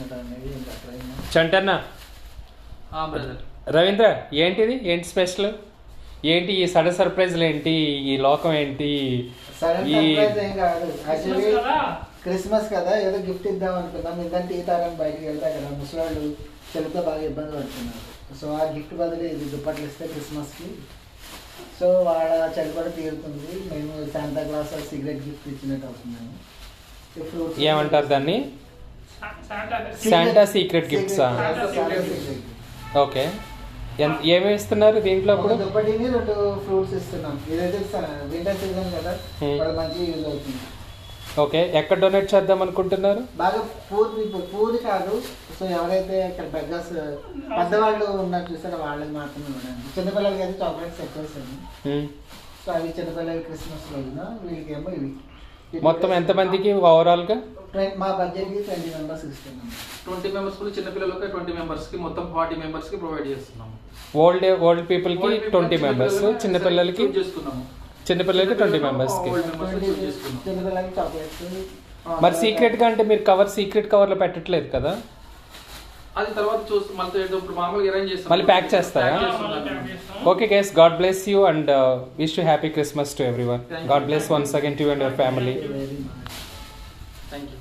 ఉండటం అనేది ఇంకా ట్రైన్. చంటన్న, రవీంద్ర, ఏంటి స్పెషల్? ఏంటి ఈ సడన్ సర్ప్రైజ్లు ఏంటి? ఈ లోకం ఏంటి? సడన్ సర్ప్రైజ్ ఏం కాదు, యాక్చువల్లీ క్రిస్మస్ కదా, ఏదో గిఫ్ట్ ఇద్దాం అనుకున్నాం. ఎందుకంటే ఈ తరం బయటకు వెళ్తా కదా, ముసలాళ్ళు చెలుతో బాగా ఇబ్బంది పడుతున్నారు. సో ఆ గిఫ్ట్ బదులు ఇది దుప్పట్లు ఇస్తే క్రిస్మస్కి, సో వాళ్ళ చలి కూడా తీరుతుంది. మేము శాంతా క్లాస్ సిగరెట్ గిఫ్ట్ ఇచ్చినట్టు అవుతున్నాము. ఏమంటారు దాన్ని? శాంటా సీక్రెట్ గిఫ్ట్సా? ఓకే. ఏమి ఇస్తున్నారు దీంట్లో? ఇప్పుడు దుప్పటిని 2 ఫ్రూట్స్ ఇస్తున్నాం. ఇదైతే వింటర్ సీజన్ కదా, మంచి యూజ్ అవుతుంది. ఓకే. ఎక్కడ డొనేట్ చేద్దాం అనుకుంటున్నారు? బాగా పూర్ కాదు, సో ఎవరైతే ఇక్కడ బెగ్గర్స్ పెద్దవాళ్ళు ఉన్నారు చూసారా, వాళ్ళకి మాత్రమే ఉండండి. చిన్నపిల్లలకి అయితే చాక్లెట్స్ ఎక్కువేసాను. సో అవి చిన్నపిల్లలకి క్రిస్మస్ రోజున, వీళ్ళకేమో ఇవి. మొత్తం ఎంతమందికి ఓవరాల్గా? మా బడ్జెట్కి 20 మెంబర్స్ ఇస్తున్నాం. 20 మెంబర్స్ చిన్నపిల్లలకి 20 మెంబర్స్కి మొత్తం 40 మెంబర్స్కి ప్రొవైడ్ చేస్తున్నాము. ఓల్డ్ పీపుల్కి 20 మెంబర్స్, చిన్నపిల్లలకి 20 మెంబర్స్కి. చిన్నపిల్లలకి చాక్లెట్స్. మరి సీక్రెట్గా అంటే మీరు సీక్రెట్ కవర్లో పెట్టట్లేదు కదా? అది తర్వాత చూసి మామూలుగా అరేంజ్ చేస్తాం, మళ్ళీ ప్యాక్ చేస్తారా? Okay guys, God bless you and wish you happy Christmas to everyone. God bless once again to you and your family. Thank you.